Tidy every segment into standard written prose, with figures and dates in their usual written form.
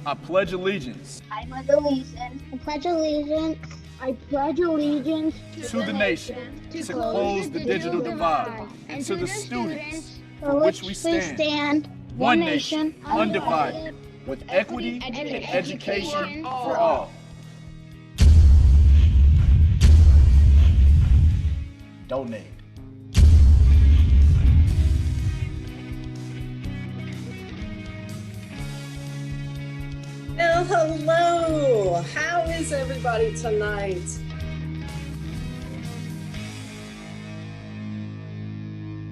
I pledge allegiance I pledge allegiance. I pledge allegiance. I pledge allegiance to the nation, to close the digital divide, and to the students for which we stand, one nation, undivided, with equity and education for all. Donate. Well, hello. How is everybody tonight?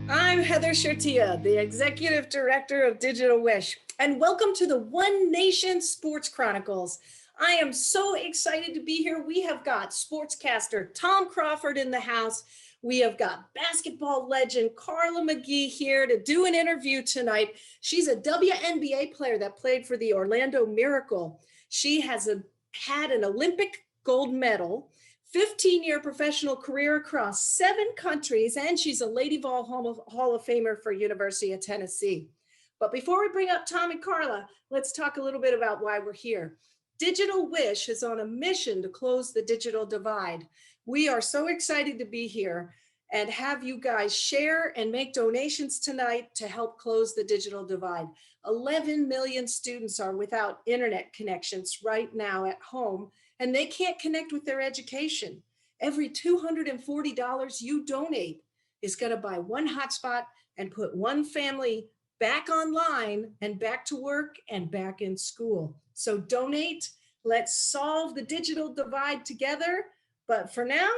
I'm Heather Shertia, the Executive Director of Digital Wish, and welcome to the One Nation Sports Chronicles. I am so excited to be here. We have got sportscaster Tom Crawford in the house. We have got basketball legend Carla McGhee here to do an interview tonight. She's a WNBA player that played for the Orlando Miracle. She has had an Olympic gold medal, 15-year professional career across 7 countries, and she's a Lady Vol Hall of Famer for University of Tennessee. But before we bring up Tom and Carla, let's talk a little bit about why we're here. Digital Wish is on a mission to close the digital divide. We are so excited to be here and have you guys share and make donations tonight to help close the digital divide. 11 million students are without internet connections right now at home, and they can't connect with their education. Every $240 you donate is going to buy one hotspot and put one family back online and back to work and back in school. So donate. Let's solve the digital divide together. But for now,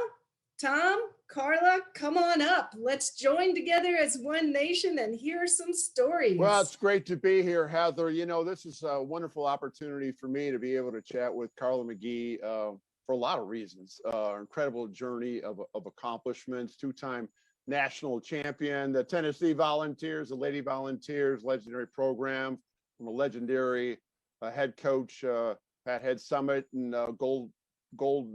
Tom, Carla, come on up. Let's join together as one nation and hear some stories. Well, it's great to be here, Heather. You know, this is a wonderful opportunity for me to be able to chat with Carla McGhee for a lot of reasons. Incredible journey of accomplishments, 2-time national champion, the Tennessee Volunteers, the Lady Volunteers, legendary program from a legendary head coach, Pat Head Summit, and gold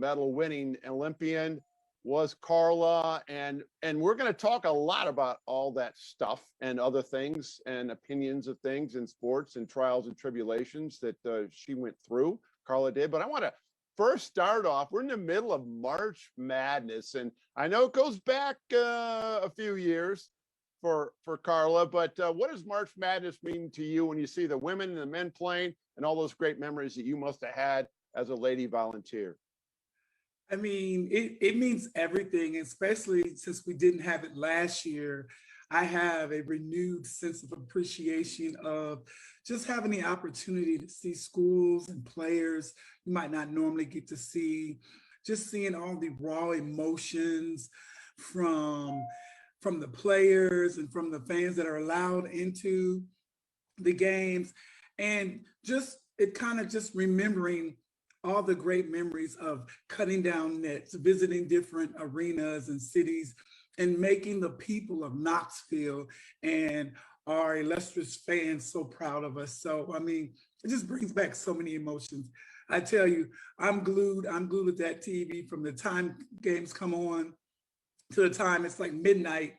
medal winning Olympian was Carla, and we're going to talk a lot about all that stuff and other things and opinions of things in sports and trials and tribulations that she went through. Carla did, but I want to first start off. We're in the middle of March Madness, and I know it goes back a few years for Carla, but what does March Madness mean to you when you see the women and the men playing and all those great memories that you must have had as a Lady Volunteer? I mean, it means everything, especially since we didn't have it last year. I have a renewed sense of appreciation of just having the opportunity to see schools and players you might not normally get to see, just seeing all the raw emotions from the players and from the fans that are allowed into the games, and just it kind of just remembering all the great memories of cutting down nets, visiting different arenas and cities, and making the people of Knoxville and our illustrious fans so proud of us. So, I mean, it just brings back so many emotions. I tell you, I'm glued at that TV from the time games come on to the time it's like midnight.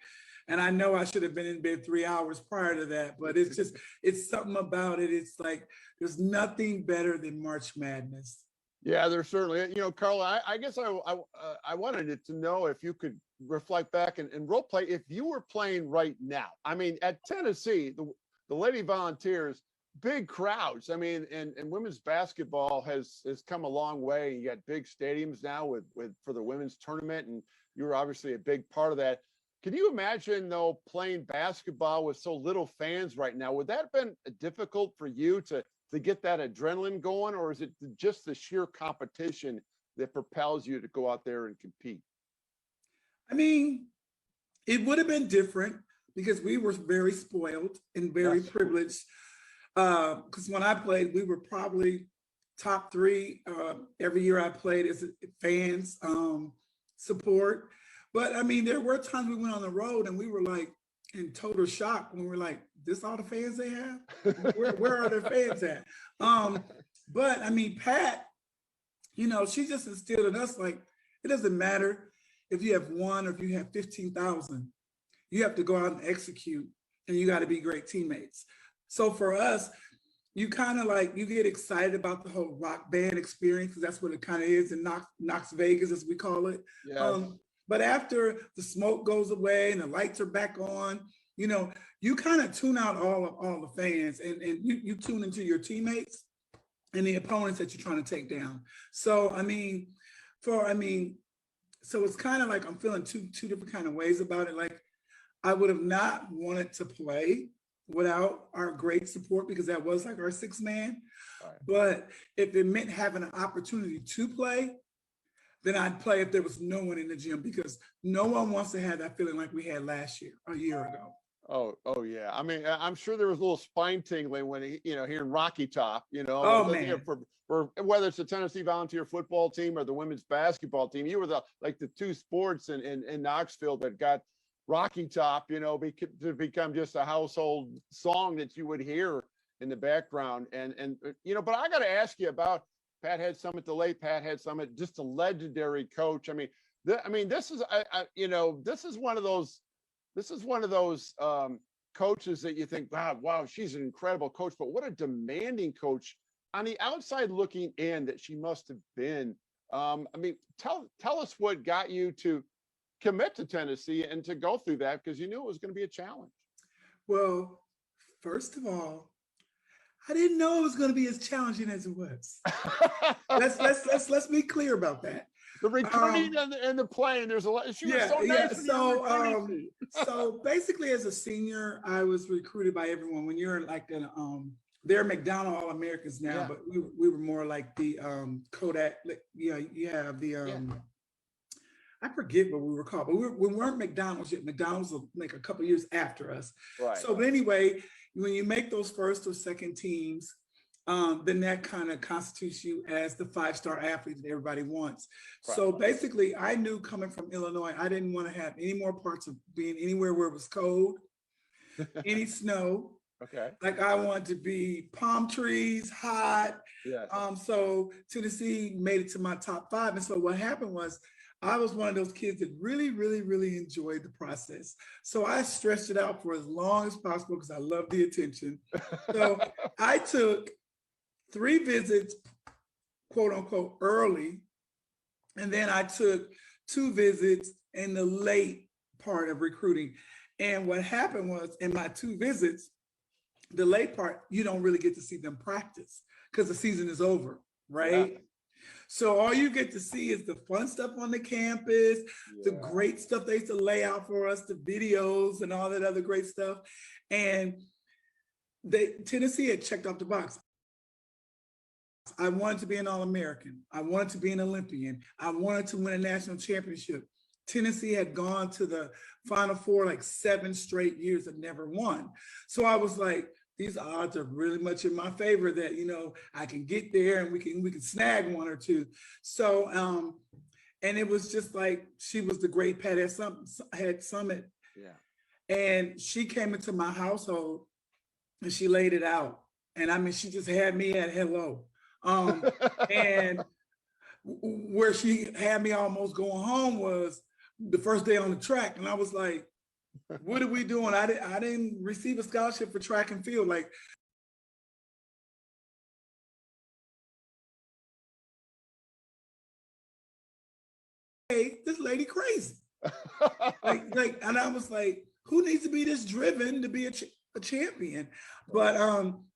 And I know I should have been in bed 3 hours prior to that, but it's something about it. It's like, there's nothing better than March Madness. Yeah, there's certainly, you know, Carla, I guess I wanted to know if you could reflect back and role play if you were playing right now. I mean, at Tennessee, the Lady Volunteers, big crowds. I mean, and women's basketball has come a long way. You got big stadiums now with for the women's tournament, and you're obviously a big part of that. Can you imagine, though, playing basketball with so little fans right now? Would that have been difficult for you to get that adrenaline going, or is it just the sheer competition that propels you to go out there and compete? I mean, it would have been different because we were very spoiled and very privileged. Because when I played, we were probably top 3 every year I played as fans support. But I mean, there were times we went on the road and we were like in total shock when we were like, this all the fans they have? Where are their fans at? But I mean, Pat, you know, she just instilled in us, like, it doesn't matter if you have 1 or if you have 15,000, you have to go out and execute, and you got to be great teammates. So for us, you kind of like, you get excited about the whole rock band experience, because that's what it kind of is in Knox Vegas, as we call it. Yes. But after the smoke goes away and the lights are back on, you know, you kind of tune out all the fans, and you tune into your teammates and the opponents that you're trying to take down. So, so it's kind of like I'm feeling two different kind of ways about it. Like, I would have not wanted to play without our great support, because that was like our sixth man. Right. But if it meant having an opportunity to play, then I'd play if there was no one in the gym, because no one wants to have that feeling like we had last year, a year ago. Oh yeah. I mean, I'm sure there was a little spine tingling when hearing Rocky Top, Oh man. For whether it's the Tennessee Volunteer football team or the women's basketball team, you were the two sports in Knoxville that got Rocky Top, to become just a household song that you would hear in the background. And but I got to ask you about Pat Head Summit, the late Pat Head Summit, just a legendary coach. I mean, this is one of those coaches that you think, wow, she's an incredible coach, but what a demanding coach on the outside looking in that she must have been. Tell us what got you to commit to Tennessee and to go through that, because you knew it was going to be a challenge. Well, first of all, I didn't know it was going to be as challenging as it was. Let's be clear about that. The recruiting and the playing, there's a lot. She was so nice. So basically, as a senior, I was recruited by everyone. When you're like they're McDonald All-Americans now, Yeah. but we were more like the Kodak. You have the I forget what we were called, but we weren't McDonald's yet. McDonald's was like a couple years after us. Right. So, but anyway, when you make those first or second teams, then that kind of constitutes you as the five-star athlete that everybody wants. Right. So basically, I knew coming from Illinois, I didn't want to have any more parts of being anywhere where it was cold, any snow. Okay. Like, I wanted to be palm trees, hot. Yes. So Tennessee made it to my top 5. And so what happened was, I was one of those kids that really, really, really enjoyed the process. So I stretched it out for as long as possible because I love the attention. So I took 3 visits, quote unquote, early. And then I took 2 visits in the late part of recruiting. And what happened was, in my 2 visits, the late part, you don't really get to see them practice because the season is over, right? Yeah. So all you get to see is the fun stuff on the campus, the great stuff they used to lay out for us, the videos and all that other great stuff. And Tennessee had checked off the box. I wanted to be an All-American. I wanted to be an Olympian. I wanted to win a national championship. Tennessee had gone to the Final Four like 7 straight years and never won. So I was like, these odds are really much in my favor that, I can get there and we can snag 1 or 2. So, and it was just like, she was the great Pat Head Summit. Yeah. And she came into my household and she laid it out. And I mean, she just had me at hello. And where she had me almost going home was the first day on the track. And I was like, what are we doing? I didn't receive a scholarship for track and field. Like, hey, this lady crazy. like, and I was like, who needs to be this driven to be a champion? But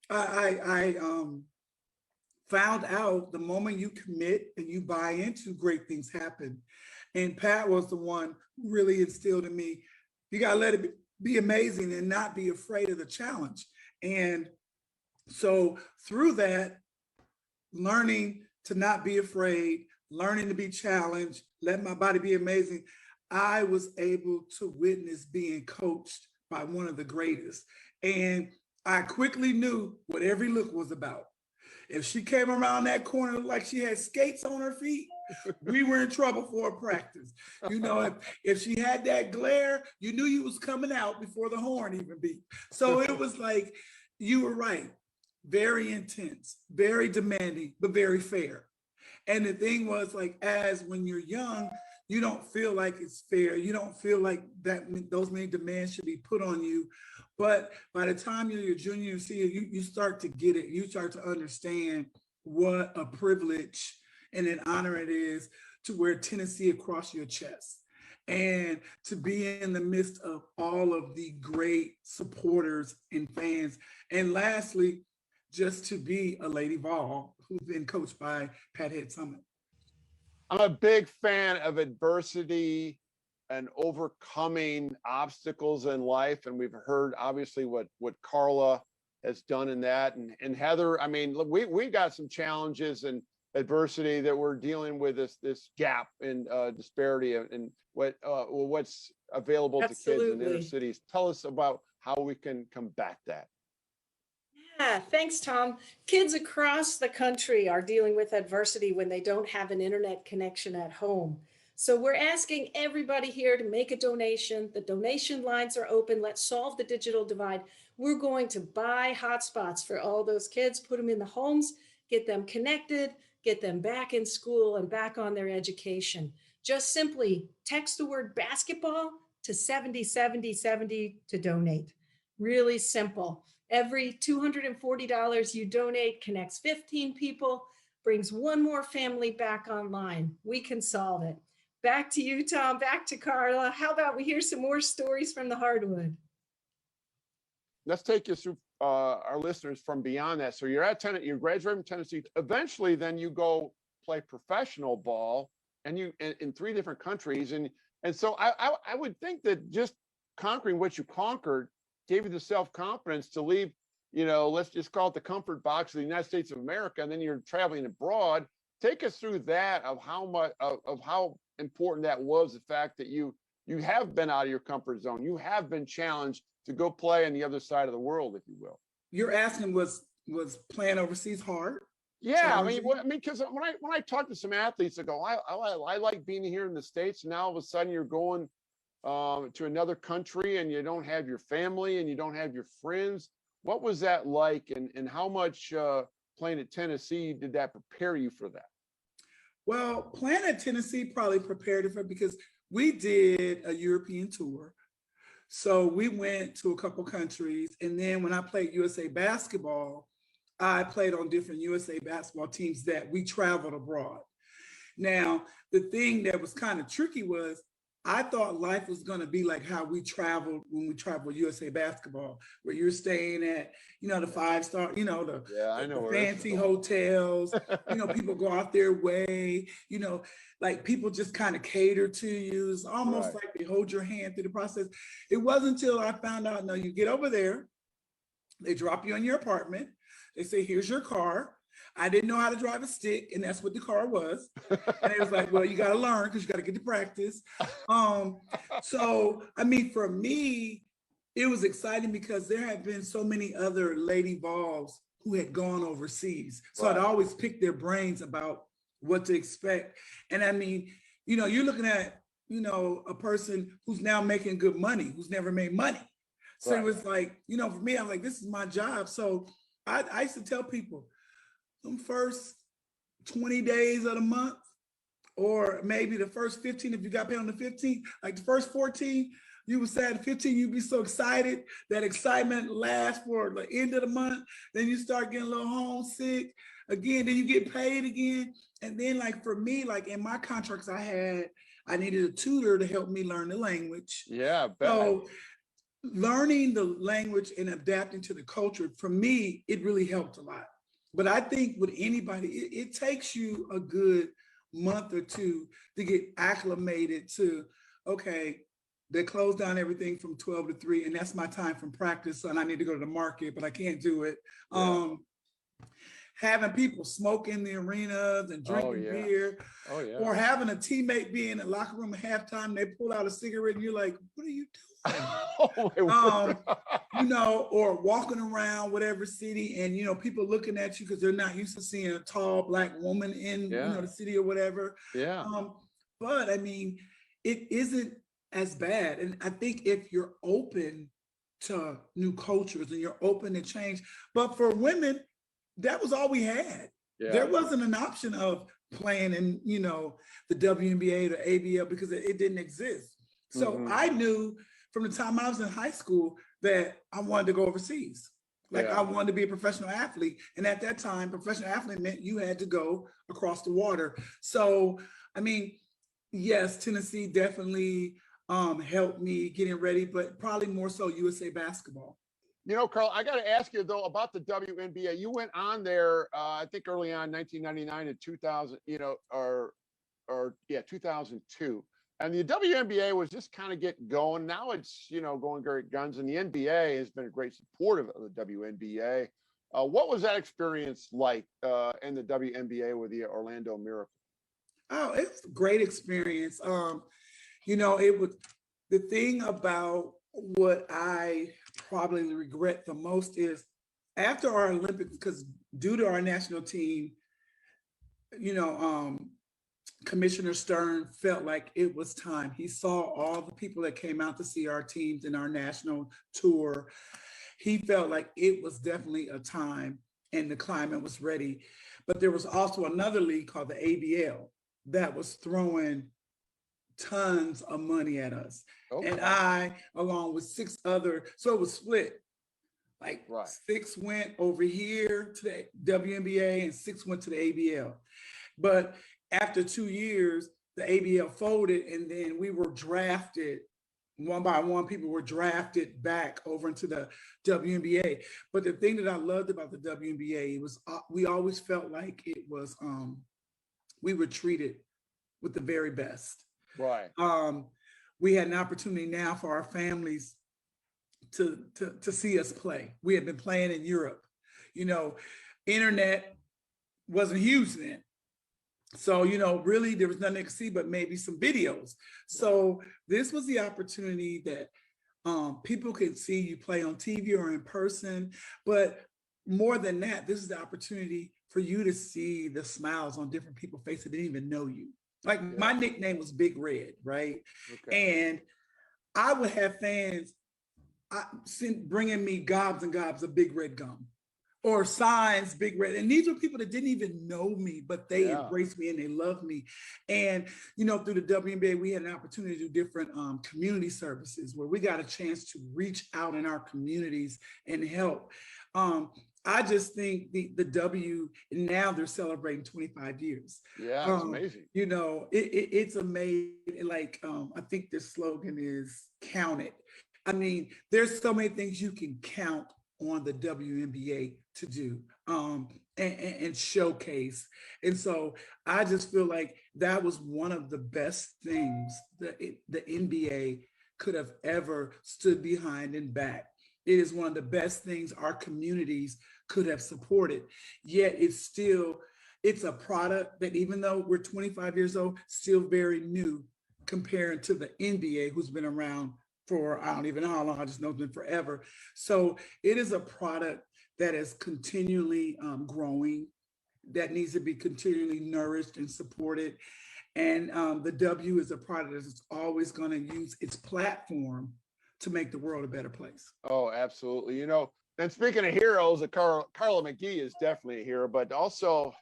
I found out the moment you commit and you buy into, great things happen. And Pat was the one who really instilled in me, you got to let it be amazing and not be afraid of the challenge. And so through that, learning to not be afraid, learning to be challenged, let my body be amazing, I was able to witness being coached by one of the greatest. And I quickly knew what every look was about. If she came around that corner like she had skates on her feet, we were in trouble for a practice. If she had that glare, you knew you was coming out before the horn even beat. So it was like, you were right. Very intense, very demanding, but very fair. And the thing was, like, as when you're young, you don't feel like it's fair. You don't feel like that those many demands should be put on you. But by the time you're your junior or senior, you start to get it. You start to understand what a privilege and an honor it is to wear Tennessee across your chest and to be in the midst of all of the great supporters and fans. And lastly, just to be a Lady Vol who's been coached by Pat Head Summit. I'm a big fan of adversity and overcoming obstacles in life. And we've heard obviously what Carla has done in that. And Heather, I mean, look, we've got some challenges and adversity that we're dealing with, this gap in disparity and what's available to kids in inner cities. Tell us about how we can combat that. Yeah, thanks, Tom. Kids across the country are dealing with adversity when they don't have an internet connection at home. So we're asking everybody here to make a donation. The donation lines are open. Let's solve the digital divide. We're going to buy hotspots for all those kids, put them in the homes, get them connected, get them back in school and back on their education. Just simply text the word basketball to 707070 to donate. Really simple. Every $240 you donate connects 15 people, brings one more family back online. We can solve it. Back to you, Tom. Back to Carla. How about we hear some more stories from the hardwood? Let's take you through our listeners from beyond that. So you're at you're graduating from Tennessee. Eventually, then you go play professional ball, and you in 3 different countries. And so I would think that just conquering what you conquered gave you the self-confidence to leave, let's just call it the comfort box of the United States of America, and then you're traveling abroad. Take us through that of how much of how important that was, the fact that you have been out of your comfort zone. You have been challenged to go play on the other side of the world, if you will. You're asking, was playing overseas hard? Yeah, I mean, because when I talk to some athletes, I go, I like being here in the States, and now all of a sudden you're going to another country and you don't have your family and you don't have your friends. What was that like, and how much playing at Tennessee did that prepare you for that? Well, playing at Tennessee probably prepared it for, because we did a European tour. So we went to a couple countries, and then when I played USA basketball, I played on different USA basketball teams that we traveled abroad. Now, the thing that was kind of tricky was I thought life was going to be like how we traveled when we traveled USA basketball, where you're staying at, the 5-star, the fancy hotels, people go out their way, like people just kind of cater to you. It's almost like they hold your hand through the process. It wasn't until I found out, no, you get over there, they drop you in your apartment, they say, here's your car. I didn't know how to drive a stick, and that's what the car was. And it was like, well, you got to learn because you got to get to practice. So, I mean, for me, it was exciting because there had been so many other Lady Vols who had gone overseas. So I'd always pick their brains about what to expect. And I mean, you're looking at, a person who's now making good money, who's never made money. So it was like, for me, I'm like, this is my job. So I used to tell people, the first 20 days of the month, or maybe the first 15, if you got paid on the 15th, like the first 14, you would say at 15, you'd be so excited. That excitement lasts for the end of the month. Then you start getting a little homesick again, then you get paid again. And then like for me, like in my contracts I needed a tutor to help me learn the language. Yeah, so learning the language and adapting to the culture, for me, it really helped a lot. But I think with anybody, it takes you a good month or two to get acclimated to, okay, they close down everything from 12 to 3, and that's my time from practice, and I need to go to the market, but I can't do it. Yeah. Having people smoke in the arenas and drinking beer, or having a teammate be in the locker room at halftime, they pull out a cigarette, and you're like, what are you doing? Or walking around whatever city, and people looking at you because they're not used to seeing a tall Black woman in the city or whatever. But I mean, it isn't as bad. And I think if you're open to new cultures and you're open to change, but for women, that was all we had. There wasn't an option of playing in, the WNBA, the ABL, because it didn't exist. So I knew from the time I was in high school that I wanted to go overseas. Like I wanted to be a professional athlete. And at that time, professional athlete meant you had to go across the water. So, I mean, yes, Tennessee definitely helped me getting ready, but probably more so USA basketball. Carl, I got to ask you though about the WNBA. You went on there, I think early on, 1999 and 2000, or 2002. And the WNBA was just kind of getting going. Now it's, going great guns, and the NBA has been a great supporter of the WNBA. What was that experience like in the WNBA with the Orlando Miracle? Oh, it was a great experience. It was the thing about what I probably regret the most is after our Olympics, because due to our national team, Commissioner Stern felt like it was time. He saw all the people that came out to see our teams in our national tour. He felt like it was definitely a time and the climate was ready. But there was also another league called the ABL that was throwing tons of money at us. Okay. And I, along with 6 other, so it was split. Like 6 went over here to the WNBA and 6 went to the ABL. But after 2 years, the ABL folded, and then we were drafted one by one. People were drafted back over into the WNBA. But the thing that I loved about the WNBA was we always felt like it was we were treated with the very best. Right. We had an opportunity now for our families to see us play. We had been playing in Europe. Internet wasn't huge then. So, really there was nothing to see but maybe some videos. So this was the opportunity that people could see you play on TV or in person. But more than that, this is the opportunity for you to see the smiles on different people's faces that didn't even know you. Like my nickname was Big Red, right? Okay. And I would have fans bringing me gobs and gobs of Big Red gum. Or signs, Big Red. And these were people that didn't even know me, but they embraced me and they loved me. And, through the WNBA, we had an opportunity to do different community services where we got a chance to reach out in our communities and help. I just think the W, now they're celebrating 25 years. Yeah, it's amazing. It's amazing. Like, I think the slogan is count it. I mean, there's so many things you can count on the WNBA to do and showcase. And so I just feel like that was one of the best things that the NBA could have ever stood behind and back. It is one of the best things our communities could have supported. Yet it's a product that, even though we're 25 years old, still very new compared to the NBA, who's been around for, I don't even know how long, I just know it's been forever. So it is a product that is continually growing, that needs to be continually nourished and supported. And the W is a product that's always going to use its platform to make the world a better place. Oh, absolutely. And speaking of heroes, Carla McGhee is definitely a hero, but also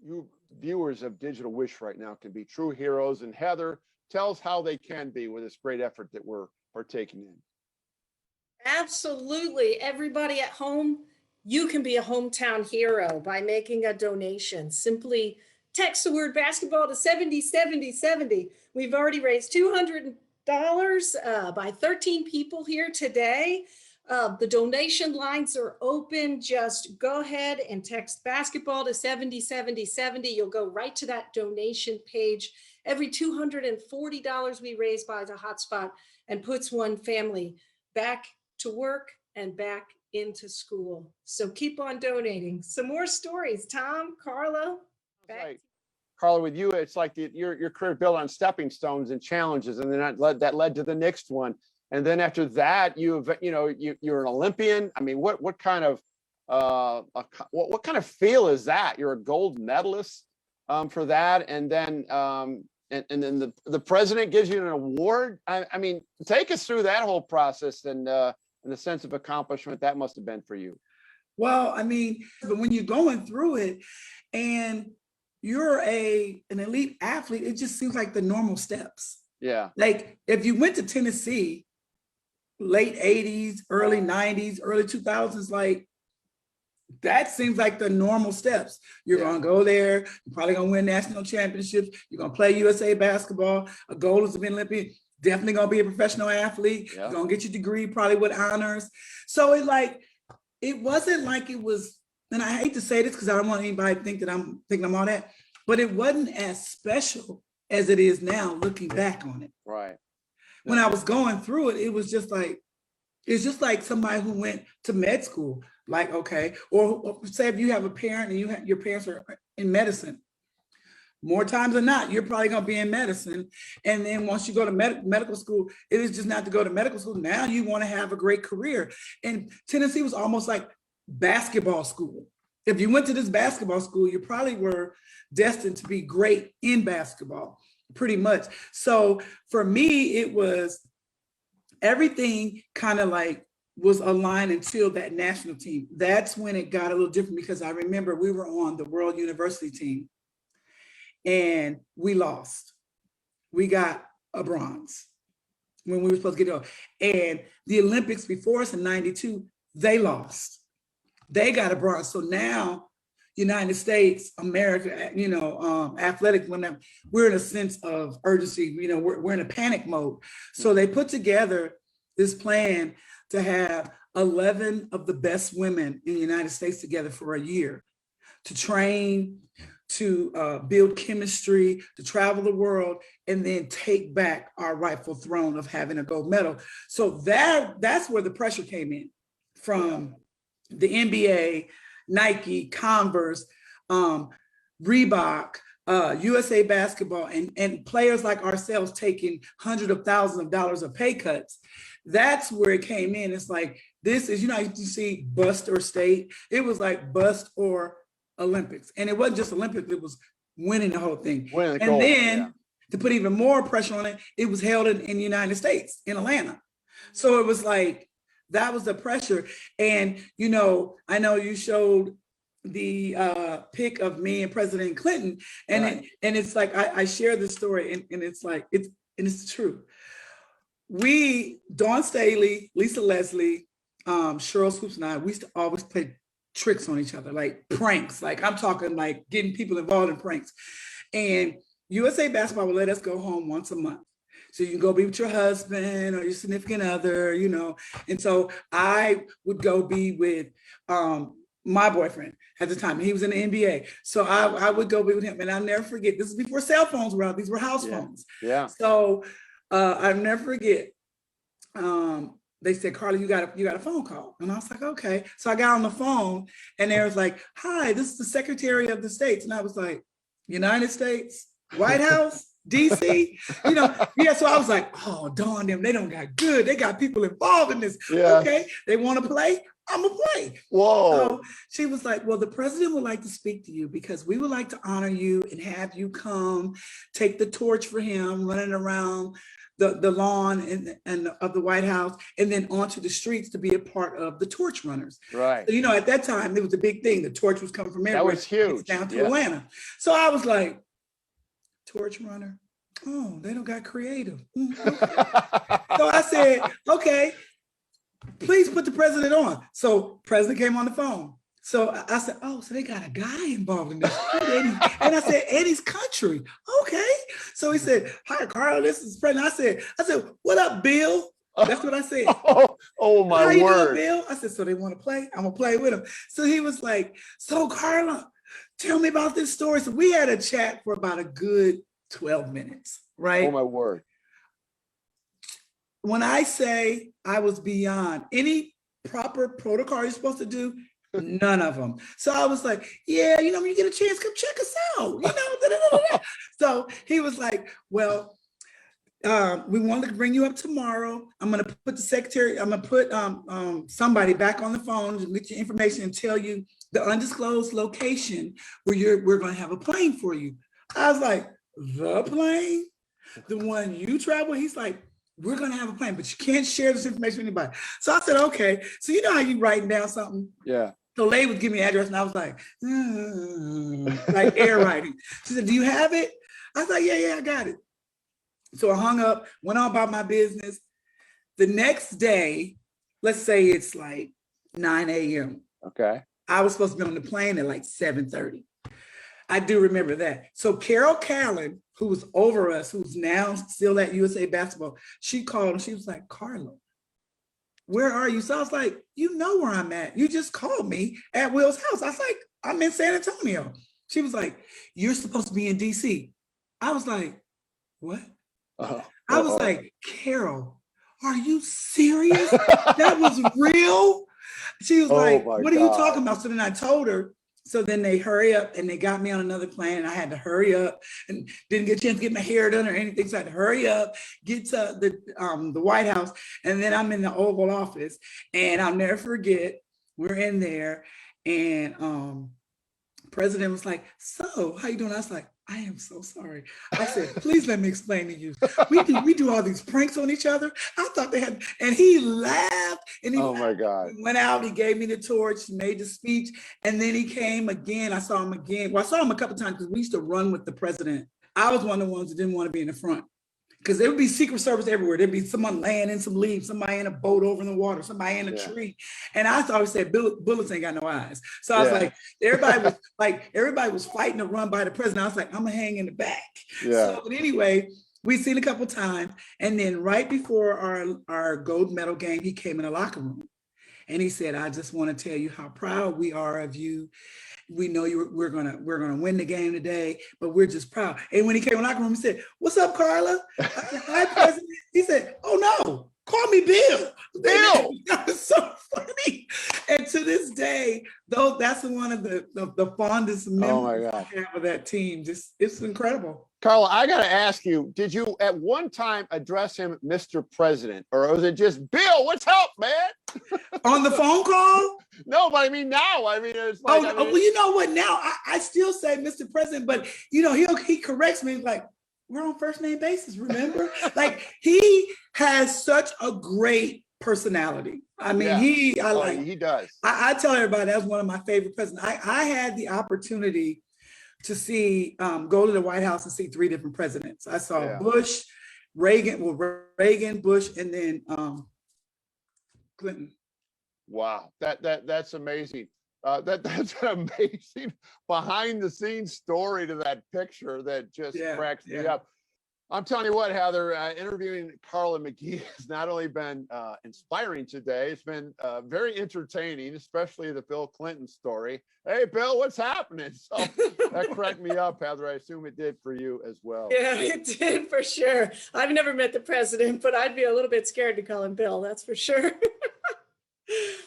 you viewers of Digital Wish right now can be true heroes. And Heather, tell us how they can be with this great effort that we're partaking in. Absolutely. Everybody at home, you can be a hometown hero by making a donation. Simply text the word basketball to 707070. We've already raised $200 by 13 people here today. The donation lines are open. Just go ahead and text basketball to 707070. You'll go right to that donation page. Every $240 we raise buys a hotspot and puts one family back to work and back into school. So keep on donating. Some more stories. Tom, Carla. Right. Carla, with you, it's like your career built on stepping stones and challenges, and then that led to the next one. And then after that, you're an Olympian. I mean, what kind of what kind of feel is that? You're a gold medalist for that, and then then the president gives you an award. I mean, take us through that whole process and the sense of accomplishment that must have been for you. Well, I mean, but when you're going through it and you're an elite athlete, it just seems like the normal steps. Yeah. Like if you went to Tennessee, late 80s, early 90s, early 2000s, like that seems like the normal steps. You're going to go there. You're probably going to win national championships. You're going to play USA basketball. A goal is to be an Olympian. Definitely going to be a professional athlete. You're going to get your degree probably with honors. So it wasn't like it was, and I hate to say this because I don't want anybody to think that I'm thinking I'm all that, but it wasn't as special as it is now looking back on it. Right. When I was going through it, it was just like, it's just like somebody who went to med school, like, okay, or say if you have a parent and your parents are in medicine, more times than not, you're probably going to be in medicine. And then once you go to medical school, it is just not to go to medical school. Now you want to have a great career. And Tennessee was almost like basketball school. If you went to this basketball school, you probably were destined to be great in basketball, pretty much. So for me, it was everything kind of like was aligned until that national team. That's when it got a little different because I remember we were on the World University team and we lost. We got a bronze when we were supposed to get it. And the Olympics before us in 92, they lost. They got a bronze. So now United States, America, athletic, we're in a sense of urgency, we're in a panic mode. So they put together this plan to have 11 of the best women in the United States together for a year to train, to build chemistry, to travel the world, and then take back our rightful throne of having a gold medal. So that's where the pressure came in from the NBA, Nike, Converse, Reebok, USA Basketball, and players like ourselves taking hundreds of thousands of dollars of pay cuts. That's where it came in. It's like, this is, you see bust or state. It was like bust or Olympics. And it wasn't just Olympics, it was winning the whole thing. To put even more pressure on it, it was held in the United States, in Atlanta. So it was like, that was the pressure. And, I know you showed the pic of me and President Clinton, and it's like, I share this story and it's like, it's the truth. Dawn Staley, Lisa Leslie, Cheryl Swoops and I, we used to always play tricks on each other, like pranks. Like I'm talking like getting people involved in pranks. And USA Basketball would let us go home once a month. So you can go be with your husband or your significant other, And so I would go be with my boyfriend at the time. He was in the NBA. So I would go be with him. And I'll never forget, this is before cell phones were out. These were house phones. Yeah. So I'll never forget. They said, Carla, you got a phone call. And I was like, okay. So I got on the phone and they was like, hi, this is the Secretary of the States. And I was like, United States, White House, DC, so I was like, oh, darn them, they don't got good. They got people involved in this. Yeah. Okay, they want to play, I'm gonna play. Whoa. So she was like, well, the president would like to speak to you because we would like to honor you and have you come take the torch for him running around the lawn and of the White House and then onto the streets to be a part of the torch runners. Right. So, at that time, it was a big thing. The torch was coming from everywhere. That was huge. Down to Atlanta. So I was like, torch runner? Oh, they don't got creative. So I said, okay, please put the president on. So president came on the phone. So I said, oh, so they got a guy involved in this. And I said, Eddie's country. Okay. So he said, hi, Carl, this is president. I said, what up, Bill? That's what I said. Oh my How word. You doing, Bill? I said, so they want to play? I'm gonna play with them. So he was like, so Carla, tell me about this story. So we had a chat for about a good 12 minutes, right? Oh my word. When I say I was beyond any proper protocol you're supposed to do, none of them. So I was like, yeah, when you get a chance, come check us out, da, da, da, da. So he was like, well, we wanted to bring you up tomorrow. I'm going to put the secretary, I'm going to put somebody back on the phone to get your information and tell you the undisclosed location where we're going to have a plane for you. I was like, the plane? The one you travel? He's like, we're going to have a plane, but you can't share this information with anybody. So I said, okay. So you know how you writing down something? Yeah. So Lay was giving me the address and I was like air writing. She said, do you have it? I was like, yeah, I got it. So I hung up, went on about my business. The next day, let's say it's like 9 a.m. Okay. I was supposed to be on the plane at like 7:30. I do remember that. So Carol Callan, who was over us, who's now still at USA Basketball, she called and she was like, Carla, where are you? So I was like, you know where I'm at. You just called me at Will's house. I was like, I'm in San Antonio. She was like, you're supposed to be in DC. I was like, what? I was like, Carol, are you serious? That was real? She was like, what are you talking about? So then I told her. So then they hurry up and they got me on another plane and I had to hurry up and didn't get a chance to get my hair done or anything. So I had to hurry up, get to the White House. And then I'm in the Oval Office and I'll never forget, we're in there and President was like, so how you doing? I was like, I am so sorry. I said, please let me explain to you. We do all these pranks on each other. I thought they had, and he laughed and he my God. Went out, he gave me the torch, made the speech, and then he came again. I saw him again. Well, I saw him a couple of times because we used to run with the president. I was one of the ones that didn't want to be in the front because there would be Secret Service everywhere. There'd be someone laying in some leaves, somebody in a boat over in the water, somebody in a tree. And I always said, bullets ain't got no eyes. So I was like, everybody was fighting to run by the president. I was like, I'm gonna hang in the back. Yeah. So but anyway, we've seen a couple times. And then right before our gold medal game, he came in the locker room and he said, I just want to tell you how proud we are of you. We know we're gonna win the game today, but we're just proud. And when he came in the locker room, he said, "What's up, Carla?" I said, "Hi, President." He said, "Oh no, call me Bill." Bill. That was so funny. And to this day, though, that's one of the fondest memories I have of that team. Just it's incredible. Carla, I got to ask you, did you at one time address him Mr. President, or was it just Bill, what's up, man? On the phone call? No, but I mean now. I mean, it's like, well, you know what? Now I still say Mr. President, but you know, he corrects me like, we're on first name basis, remember? Like he has such a great personality. I mean, he does. I tell everybody that's one of my favorite presidents. I had the opportunity to see, go to the White House and see 3 different presidents. I saw Bush, Reagan, Bush, and then Clinton. Wow, that's amazing. That's an amazing behind the scenes story to that picture that just cracks me up. I'm telling you what, Heather, interviewing Carla McGhee has not only been inspiring today, it's been very entertaining, especially the Bill Clinton story. Hey, Bill, what's happening? So that cracked me up, Heather. I assume it did for you as well. Yeah, it did for sure. I've never met the president, but I'd be a little bit scared to call him Bill, that's for sure.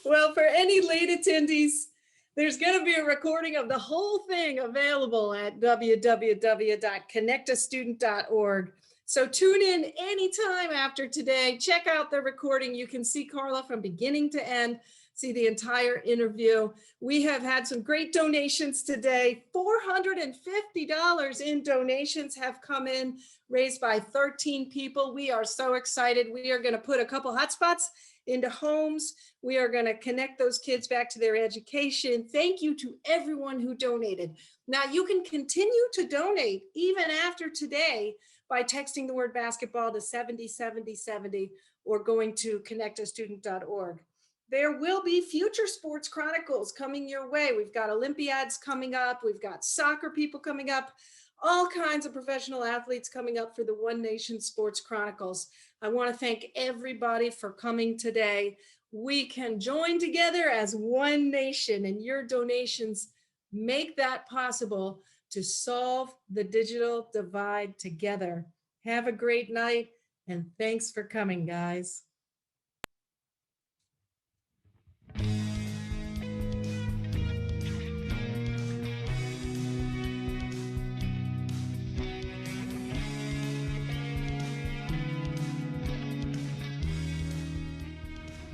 Well, for any late attendees, there's going to be a recording of the whole thing available at www.connectastudent.org. So tune in anytime after today. Check out the recording. You can see Carla from beginning to end, see the entire interview. We have had some great donations today. $450 in donations have come in, raised by 13 people. We are so excited. We are going to put a couple hotspots into homes. We are going to connect those kids back to their education. Thank you to everyone who donated. Now you can continue to donate even after today by texting the word basketball to 707070 or going to connectastudent.org. There will be future sports chronicles coming your way. We've got Olympiads coming up. We've got soccer people coming up. All kinds of professional athletes coming up for the One Nation Sports Chronicles. I want to thank everybody for coming today. We can join together as one nation, and your donations make that possible to solve the digital divide together. Have a great night, and thanks for coming, guys.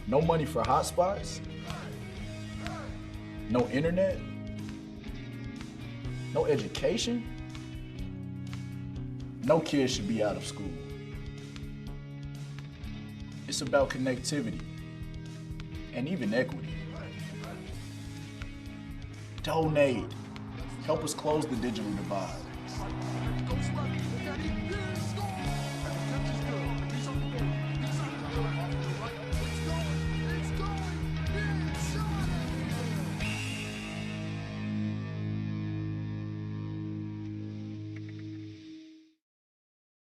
No money for hotspots, no internet, no education. No kid should be out of school. It's about connectivity and even equity. donate. Help us close the digital divide.